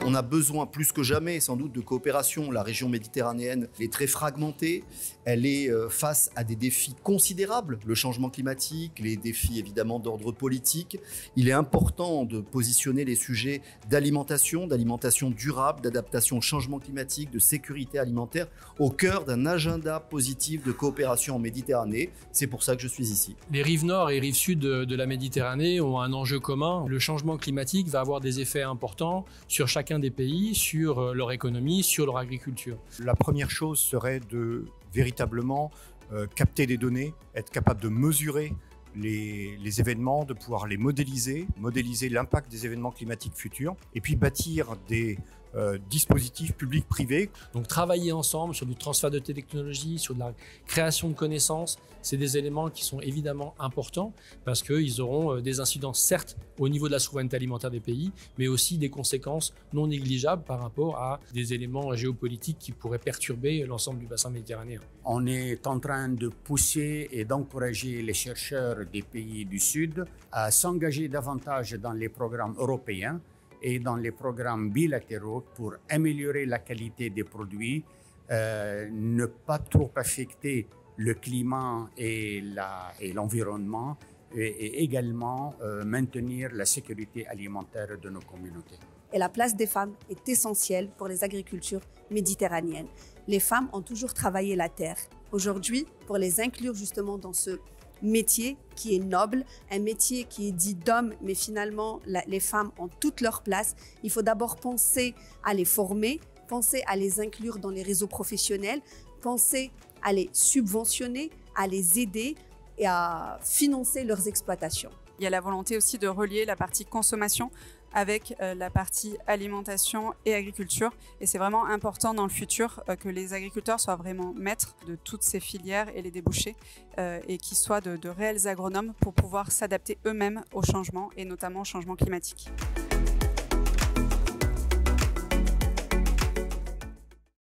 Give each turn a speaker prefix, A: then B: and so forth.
A: On a besoin plus que jamais, sans doute, de coopération. La région méditerranéenne est très fragmentée. Elle est face à des défis considérables, le changement climatique, les défis évidemment d'ordre politique. Il est important de positionner les sujets d'alimentation durable, d'adaptation au changement climatique, de sécurité alimentaire au cœur d'un agenda positif de coopération en Méditerranée. C'est pour ça que je suis ici.
B: Les rives nord et rives sud de la Méditerranée ont un enjeu commun. Le changement climatique va avoir des effets importants sur chacun des pays, sur leur économie, sur leur agriculture.
C: La première chose serait de véritablement capter des données, être capable de mesurer les événements, de pouvoir les modéliser l'impact des événements climatiques futurs et puis bâtir des dispositifs publics-privés.
B: Donc travailler ensemble sur du transfert de technologies, sur de la création de connaissances, c'est des éléments qui sont évidemment importants parce qu'ils auront des incidences certes au niveau de la souveraineté alimentaire des pays, mais aussi des conséquences non négligeables par rapport à des éléments géopolitiques qui pourraient perturber l'ensemble du bassin méditerranéen.
D: On est en train de pousser et d'encourager les chercheurs des pays du Sud à s'engager davantage dans les programmes européens et dans les programmes bilatéraux pour améliorer la qualité des produits, ne pas trop affecter le climat et l'environnement et également maintenir la sécurité alimentaire de nos communautés.
E: Et la place des femmes est essentielle pour les agricultures méditerranéennes. Les femmes ont toujours travaillé la terre. Aujourd'hui, pour les inclure justement dans ce métier qui est noble, un métier qui est dit d'hommes, mais finalement les femmes ont toute leur place. Il faut d'abord penser à les former, penser à les inclure dans les réseaux professionnels, penser à les subventionner, à les aider et à financer leurs exploitations.
F: Il y a la volonté aussi de relier la partie consommation avec la partie alimentation et agriculture. Et c'est vraiment important dans le futur que les agriculteurs soient vraiment maîtres de toutes ces filières et les débouchés et qu'ils soient de réels agronomes pour pouvoir s'adapter eux-mêmes au changement et notamment au changement climatique.